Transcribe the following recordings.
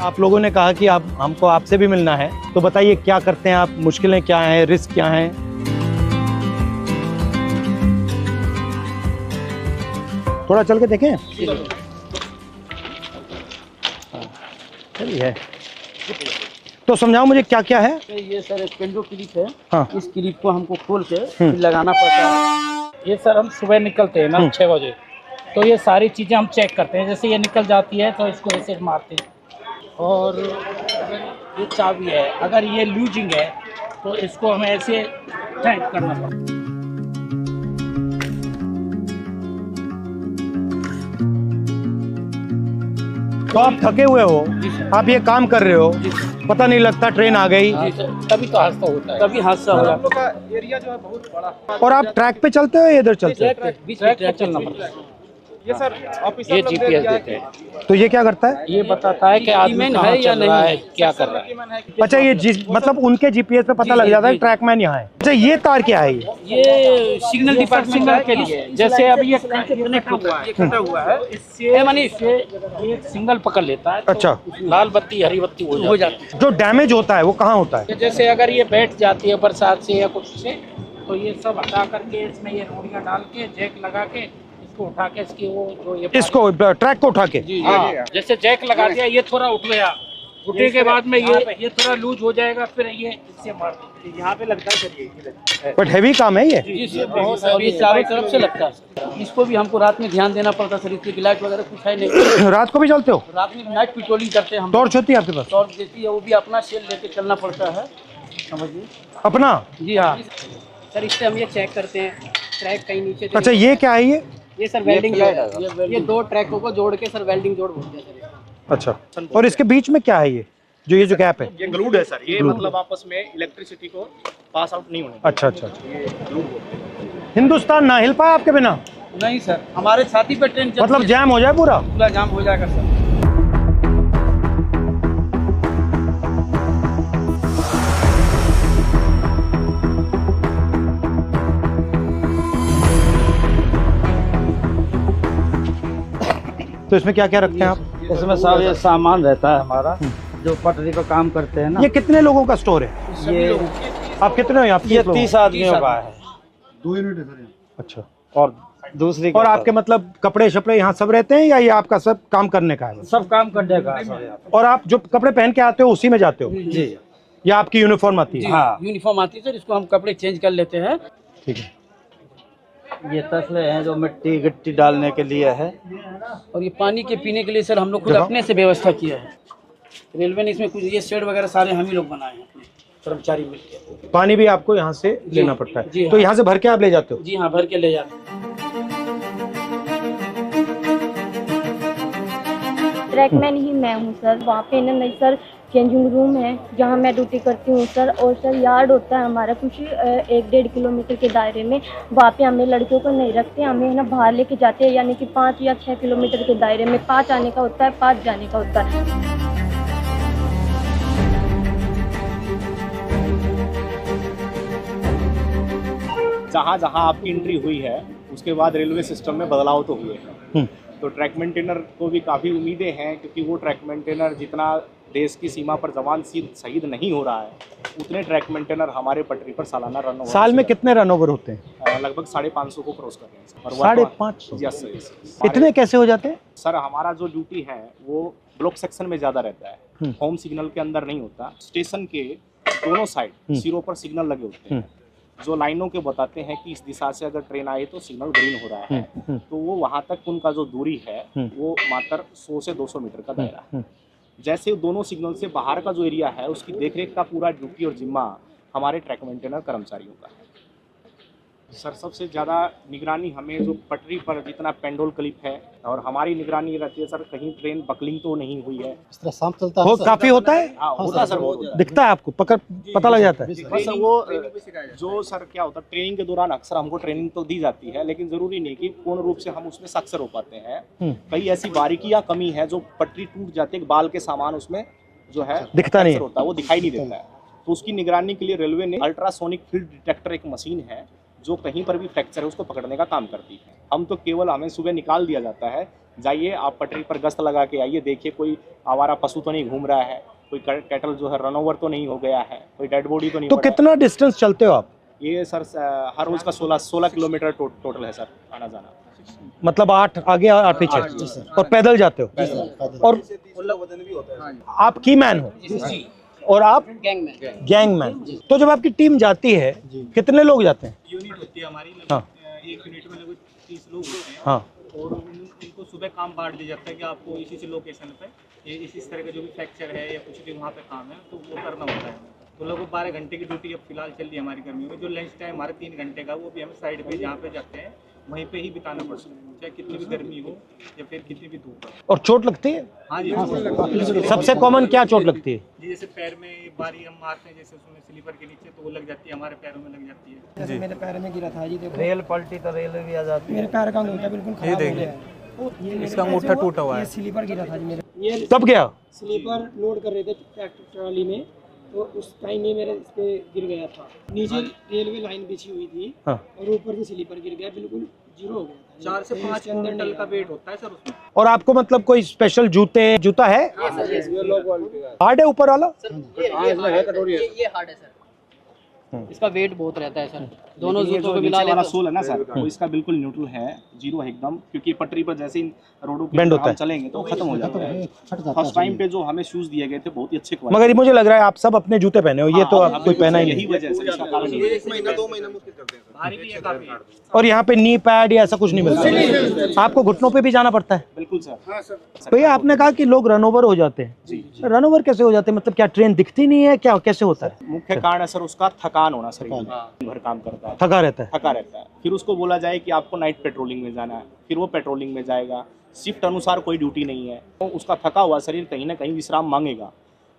आप लोगों ने कहा कि आप हमको आपसे भी मिलना है, तो बताइए क्या करते हैं आप, मुश्किलें क्या हैं, रिस्क क्या हैं? थोड़ा चल के देखें। चलिए है, तो समझाओ मुझे क्या क्या है। ये सर स्पेंडो क्लिप है। हाँ। इस क्लिप को हमको खोल के फिर लगाना पड़ता है। ये सर हम सुबह निकलते हैं ना 6 बजे, तो ये सारी चीज़ें हम चेक करते हैं। जैसे ये निकल जाती है तो इसको ऐसे मारते हैं, और ये चाबी है, अगर ये लूजिंग है तो इसको हमें ऐसे टाइट करना पड़ता है। तो आप थके हुए हो, आप ये काम कर रहे हो, पता नहीं लगता ट्रेन आ गई, तभी तो हादसा होता है, तभी हादसा हो जाता है। एरिया जो है बहुत बड़ा। और आप ट्रैक पे चलते हो या इधर चलते हो? बीच में ट्रैक चलना पड़ता है। ये सर ऑफिसर ये लोग जीपीएस क्या है देते हैं। तो ये क्या करता है? ये बताता है कि आदमी है या नहीं है, क्या कर रहा है। अच्छा, ये मतलब उनके जीपीएस पे पता लग जाता है ट्रैकमैन यहाँ है। अच्छा, ये तार क्या है? ये सिग्नल डिपार्टमेंट के लिए, जैसे अभी ये कनेक्ट हुआ है, कटा हुआ है, इससे एक सिंगल पकड़ लेता है। अच्छा, लाल बत्ती हरी बत्ती हो जाती है। जो डैमेज होता है वो कहाँ होता है? जैसे अगर ये बैठ जाती है बरसात से या कुछ से, तो ये सब हटा करके इसमें ये रोड़ियाँ डाल के जैक लगा के इसको उठा के इसकी वो जो ये इसको ट्रैक को उठा के? हाँ, जैसे जैक लगा दिया, ये थोड़ा उठ गया, उठने के बाद में ये थोड़ा लूज हो जाएगा, फिर ये इससे मार देते। यहाँ पे लगता है सर ये। बट हैवी काम है ये। जी बहुत, और ये चारों तरफ से लगता है। इसको भी हमको रात में ध्यान देना पड़ता है सर, इसकी लाइट वगैरह कुछ है नहीं। रात को भी चलते हो? रात में नाइट पेट्रोलिंग करते हैं हम। टॉर्च होती है आपके पास? टॉर्च देती है, वो भी अपना सेल लेके चलना पड़ता है, समझिए। अपना? जी हाँ सर, इससे हम ये चेक करते हैं ट्रैक कहीं नीचे। अच्छा, ये क्या है? ये सर वेल्डिंग है। ये दो ट्रैकों को जोड़ के सर वेल्डिंग जोड़ बोलते हैं सर। अच्छा, और इसके बीच में क्या है ये जो गैप है? ये ग्लूड है सर, ये मतलब आपस में इलेक्ट्रिसिटी को पास आउट नहीं होने। अच्छा अच्छा, हिंदुस्तान ना हिल पाया आपके बिना? नहीं सर, हमारे छाती पे ट्रेन मतलब जैम हो जाए पूरा? पूरा जाम हो जाएगा सर। तो इसमें क्या क्या रखते हैं आप? इसमें सब ये सामान रहता है हमारा, जो पटरी पर काम करते हैं ना। ये कितने लोगों का स्टोर है? ये आप कितने हो यहाँ? ये 30 आदमियों का है। 2 यूनिट है सर। अच्छा, और दूसरी और आपके मतलब कपड़े शपड़े यहाँ सब रहते हैं या ये आपका सब काम करने का है? सब काम करने का है। और आप जो कपड़े पहन के आते हो उसी में जाते हो? जी, या आपकी यूनिफॉर्म आती है? हाँ यूनिफॉर्म आती है सर, इसको हम कपड़े चेंज कर लेते हैं। ठीक है। ये तसले हैं जो मिट्टी गिट्टी डालने के लिए है, और ये पानी के पीने के लिए सर हम लोग खुद अपने से व्यवस्था किया है। रेलवे ने इसमें कुछ ये शेड वगैरह सारे हम ही लोग बनाए हैं, अपने कर्मचारी मिलकर। पानी भी आपको यहाँ से लेना पड़ता है? जी तो यहाँ से भर के आप ले जाते हो? जी हाँ, भर के ले जाते हैं। ट्रैकमैन ही मैं हूँ सर। वहाँ पे ना नहीं सर, चेंजिंग रूम है जहाँ मैं ड्यूटी करती हूँ सर। और सर यार्ड होता है हमारा कुछ 1-1.5 किलोमीटर के दायरे में। वहाँ पे हमें लड़कियों को नहीं रखते, हमें है ना बाहर लेके जाते हैं, यानी कि 5 या 6 किलोमीटर के दायरे में 5 आने का होता है, 5 जाने का होता है। जहाँ जहाँ आपकी एंट्री हुई है उसके बाद रेलवे सिस्टम में बदलाव तो हुए हैं। तो ट्रैक मेंटेनर को भी काफ़ी उम्मीदें हैं, क्योंकि वो ट्रैक मेंटेनर जितना देश की सीमा पर जवान शहीद नहीं हो रहा है, उतने ट्रैक मेंटेनर हमारे पटरी पर सालाना रन ओवर। साल में कितने रन ओवर होते हैं? लगभग 550 को क्रॉस कर रहे हैं। 550? Yes sir. इतने कैसे हो जाते हैं सर, हमारा जो ड्यूटी है वो ब्लॉक सेक्शन में ज़्यादा रहता है, होम सिग्नल के अंदर नहीं होता। स्टेशन के दोनों साइड सिरों पर सिग्नल लगे होते हैं, जो लाइनों के बताते हैं कि इस दिशा से अगर ट्रेन आई तो सिग्नल ग्रीन हो रहा है। तो वो वहाँ तक उनका जो दूरी है वो मात्र 100 से 200 मीटर का दायरा है। जैसे दोनों सिग्नल से बाहर का जो एरिया है उसकी देखरेख का पूरा ड्यूटी और जिम्मा हमारे ट्रैक मेंटेनर कर्मचारियों का है। सर, सबसे ज़्यादा निगरानी हमें जो पटरी पर जितना पेंडोल क्लिप है, और हमारी निगरानी रहती है सर, कहीं ट्रेन बकलिंग तो नहीं हुई है। इस तरह शाम चलता वो काफी होता है? हाँ होता है सर, बहुत दिखता है आपको? पता लग जाता है? बस वो जो सर क्या होता है, ट्रेनिंग के दौरान अक्सर हमको ट्रेनिंग तो दी जाती है, लेकिन जरूरी नहीं कि पूर्ण रूप से हम उसमें सक्षम हो पाते हैं। कई ऐसी बारीकियां कमी है जो पटरी टूट जाती है, बाल के सामान उसमें जो है दिखता नहीं होता है, वो दिखाई नहीं देता है। तो उसकी निगरानी के लिए रेलवे ने अल्ट्रासोनिक फील्ड डिटेक्टर एक मशीन है जो कहीं पर भी फ्रैक्चर है उसको पकड़ने का काम करती है। हम तो केवल, हमें सुबह निकाल दिया जाता है, जाइए आप पटरी पर गश्त लगा के आइए, देखिए कोई आवारा पशु तो नहीं घूम रहा है, कोई कैटल जो है रन ओवर तो नहीं हो गया है, कोई डेड बॉडी तो नहीं तो पड़ा है। कितना डिस्टेंस चलते हो आप? ये सर हर रोज का 16 किलोमीटर टोटल है सर आना जाना। मतलब 8 आगे 8 पीछे, और पैदल जाते हो? और आप की मैन हो और आप गैंगमैन। तो जब आपकी टीम जाती है कितने लोग जाते हैं? यूनिट होती है हमारी, हाँ एक यूनिट में लगभग 30 लोग होते हैं। हाँ। और इनको सुबह काम बांट दिया जाता है कि आपको इसी लोकेशन पे ये इस तरह का जो भी फ्रैक्चर है या कुछ भी वहाँ पे काम है तो वो करना होता है। तो लगभग 12 घंटे की ड्यूटी अब फिलहाल चल रही है हमारी गर्मियों में। जो लंच टाइम हमारा 3 घंटे का, वो भी हमें साइड पे जहाँ पे जाते हैं वहीं पे ही बिताना पड़ता है, चाहे कितनी भी गर्मी हो या फिर कितनी भी धूप हो। और चोट लगती है? हाँ जी, सबसे कॉमन क्या चोट लगती है? जी जैसे पैर में बारी हम मारते हैं, जैसे उसमें स्लीपर के नीचे, तो वो लग जाती है, हमारे पैरों में लग जाती है। जैसे मेरे पैर में गिरा था जी, देखो रेल पलटी तो रेल भी आ जाती है। मेरे पैर का अंगूठा बिल्कुल खराब हो गया है। इसका अंगूठा टूटा हुआ है। ये स्लीपर गिरा था जी मेरे। ये तब क्या? स्लीपर लोड कर रहे थे ट्रैक्टर ट्रॉली में, तो उस टाइम ये मेरे इस पे गिर गया था। नीचे रेलवे लाइन बिछी हुई थी हाँ। और ऊपर से स्लीपर गिर गया, बिल्कुल जीरो हो गया था। 4 से 5 क्विंटल का वेट होता है सर उसमें। और आपको मतलब कोई स्पेशल जूता है? हार्ड है ऊपर वाला? ये हार्ड है सर, इसका वेट बहुत रहता है सर। दोनों जूतों को मिला वाला लें सोल है ना सर, वो इसका बिल्कुल न्यूट्रल है, जीरो है एकदम, क्योंकि पटरी पर जैसे इन रोडों पे Bend होता हम है। चलेंगे तो खत्म हो जाता है। फर्स्ट टाइम पे जो हमें शूज दिए गए थे बहुत ही अच्छे क्वालिटी। मगर ये मुझे लग रहा है आप सब अपने जूते पहने हो, ये तो आप कोई पहना ही यही नहीं। वजह है सर, इसका कारण यही है। 1 महीना 2 महीना मुश्किल चलते हैं सर। भारी भी है काफी। और यहाँ पे नी पैड या ऐसा कुछ नहीं मिलता? आपको घुटनों पे भी जाना पड़ता है? बिल्कुल सर। भैया आपने कहा कि लोग रन ओवर हो जाते हैं, रन ओवर कैसे हो जाते हैं? मतलब क्या ट्रेन दिखती नहीं है, क्या कैसे होता है? मुख्य कारण है सर उसका थकान होना, शरीर में भर काम करता है, थका रहता है। थका रहता है। फिर उसको बोला जाए कि आपको नाइट पेट्रोलिंग में जाना है, फिर वो पेट्रोलिंग में जाएगा। शिफ्ट अनुसार कोई ड्यूटी नहीं है, तो उसका थका हुआ शरीर कहीं ना कहीं विश्राम मांगेगा।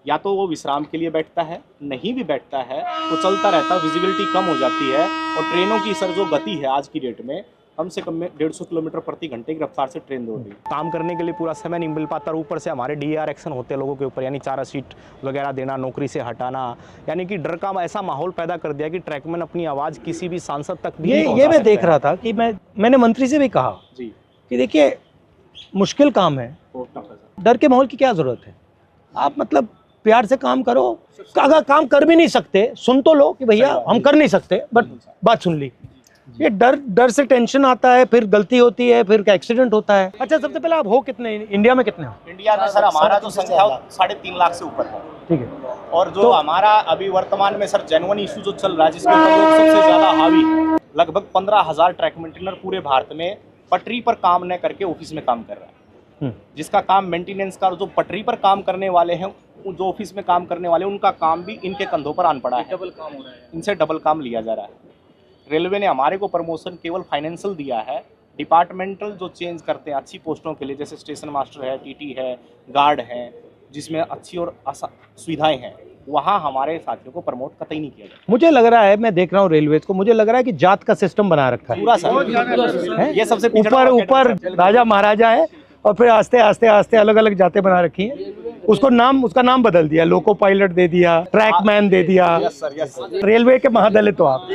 या तो वो विश्राम के लिए बैठता है, नहीं भी बैठता है तो चलता रहता है, विजिबिलिटी कम हो जाती है। और ट्रेनों की सर जो गति है आज की डेट में, कम से कम में 150 किलोमीटर प्रति घंटे की रफ्तार से ट्रेन दौड़ रही है। काम करने के लिए पूरा समय नहीं मिल पाता। और ऊपर से हमारे DAR एक्शन होते हैं लोगों के ऊपर, यानी 4 सीट वगैरह देना, नौकरी से हटाना, यानी कि डर का ऐसा माहौल पैदा कर दिया कि ट्रैकमैन अपनी आवाज़ किसी भी सांसद तक भी नहीं ये पहुंचा मैं सकता देख है। रहा था कि मैंने मंत्री से भी कहा जी, कि देखिए मुश्किल काम है, बहुत टफ है सर। डर के माहौल की क्या जरूरत है? आप मतलब प्यार से काम करो। अगर काम कर भी नहीं सकते, सुन तो लो कि भैया हम कर नहीं सकते, बट बात सुन ली। ये डर से टेंशन आता है, फिर गलती होती है, फिर एक्सीडेंट होता है। अच्छा, सबसे पहले आप हो कितने इंडिया में? कितने हो? इंडिया में सर हमारा जो संख्या है 3.5 लाख से ऊपर है। ठीक है। और जो हमारा अभी वर्तमान में सर जेन्युइन इशू जो चल रहा है, जिसके ऊपर लोग सबसे ज्यादा हावी, लगभग 15,000 ट्रैक मेंटेनर पूरे भारत में पटरी पर काम न करके ऑफिस में काम कर रहा है। जिसका काम मेंटेनेंस का, जो पटरी पर काम करने वाले हैं, जो ऑफिस में काम करने वाले, उनका काम भी इनके कंधों पर आन पड़ा है। डबल काम हो रहा है, इनसे डबल काम लिया जा रहा है। रेलवे ने हमारे को प्रमोशन केवल फाइनेंशियल दिया है, डिपार्टमेंटल जो चेंज करते हैं अच्छी पोस्टों के लिए, जैसे स्टेशन मास्टर है, TT है, गार्ड है, जिसमें अच्छी और सुविधाएं हैं, वहाँ हमारे साथियों को प्रमोट कतई नहीं किया जाता। मुझे लग रहा है, मैं देख रहा हूँ रेलवेज को, मुझे लग रहा है कि जात का सिस्टम बना रखा है पूरा सर, हैं? ये सबसे ऊपर राजा महाराजा है और फिर आस्ते आस्ते आस्ते अलग अलग जातें बना रखी हैं। उसका नाम बदल दिया, लोको पायलट दे दिया, ट्रैकमैन दे दिया। Yes sir. रेलवे के महादलित हो आप।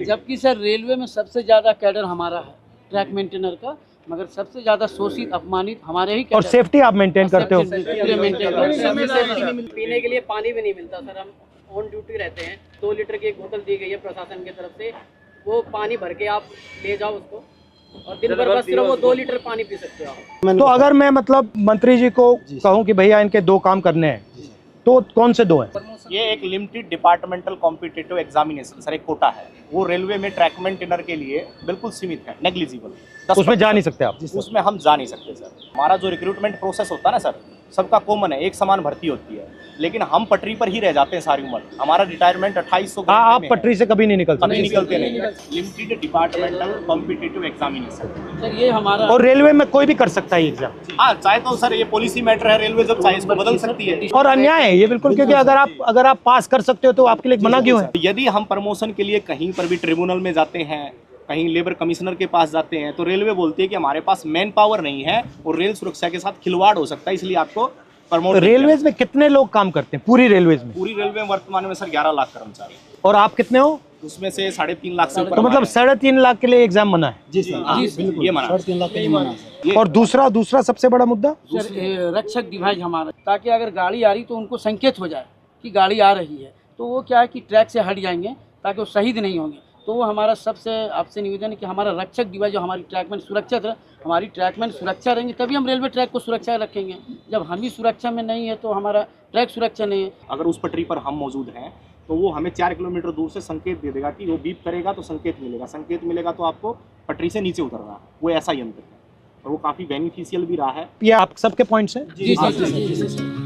जबकि सर रेलवे में सबसे ज्यादा कैडर हमारा है ट्रैक मेंटेनर का, मगर सबसे ज्यादा शोषित अपमानित हमारे ही और सेफ्टी आप मेंटेन करते हो? पीने के लिए पानी भी नहीं मिलता सर। हम ऑन ड्यूटी रहते हैं, 2 लीटर की एक बोतल दी गई है प्रशासन की तरफ से, वो पानी भर के आप ले जाओ उसको, और दिन भर बस सिर्फ वो 2 लीटर पानी पी सकते हो आप। तो अगर मैं मतलब मंत्री जी को कहूँ कि भैया इनके 2 काम करने हैं, तो कौन से 2 हैं? ये एक limited departmental competitive examination sir, एक कोटा है, वो रेलवे में ट्रैक मेंटेनर के लिए बिल्कुल सीमित है, नेग्लिजिबल। उसमें जा नहीं सकते आप? उसमें हम जा नहीं सकते सर। हमारा जो रिक्रूटमेंट प्रोसेस होता है ना सर, सबका कॉमन है, एक समान भर्ती होती है, लेकिन हम पटरी पर ही रह जाते हैं सारी उम्र। हमारा रिटायरमेंट 2800 आप पटरी से कभी नहीं निकलते? कभी निकलते नहीं। Limited departmental competitive examination sir ये हमारा, और रेलवे में कोई भी कर सकता है एग्जाम? हाँ, चाहे तो सर ये पॉलिसी मैटर है, रेलवे जब चाहे इसको बदल सकती है। और अन्याय है ये बिल्कुल, क्योंकि अगर आप पास कर सकते हो तो आपके लिए मना क्यों है? यदि हम प्रमोशन के लिए कहीं पर भी ट्रिब्यूनल में जाते हैं, कहीं लेबर कमिश्नर के पास जाते हैं, तो रेलवे बोलती है कि हमारे पास मैन पावर नहीं है और रेल सुरक्षा के साथ खिलवाड़ हो सकता है, इसलिए आपको प्रमोट रेलवेज में कितने लोग काम करते हैं पूरी रेलवेज में? पूरी रेलवे में वर्तमान में सर 11 लाख कर्मचारी, और आप कितने हो? उसमें से 3.5 लाख से ऊपर तो मतलब हमारे 3.5 लाख के लिए एग्जाम बना है। जी सर, हाँ, जी बिल्कुल ये मना। 3.5 लाख का ही माना सर। और दूसरा सबसे बड़ा मुद्दा सर रक्षक डिवाइस हमारा, ताकि अगर गाड़ी आ रही तो उनको संकेत हो जाए कि गाड़ी आ रही है, तो वो क्या है कि ट्रैक से हट जाएंगे ताकि वो शहीद नहीं होंगे। तो वो हमारा सबसे आपसे निवेदन है कि हमारा रक्षक डिवाइस जो हमारी ट्रैकमैन सुरक्षित है, हमारी ट्रैकमैन सुरक्षा रहेंगे तभी हम रेलवे ट्रैक को सुरक्षा रखेंगे। जब हम ही सुरक्षा में नहीं है तो हमारा ट्रैक सुरक्षा नहीं है। अगर उस पटरी पर हम मौजूद हैं तो वो हमें 4 किलोमीटर दूर से संकेत दे देगा कि वो बीप करेगा तो संकेत मिलेगा तो आपको पटरी से नीचे उतरना है। वो ऐसा यंत्र है और वो काफ़ी बेनिफिशियल भी रहा है। ये आप सबके पॉइंट्स हैं? जी सर।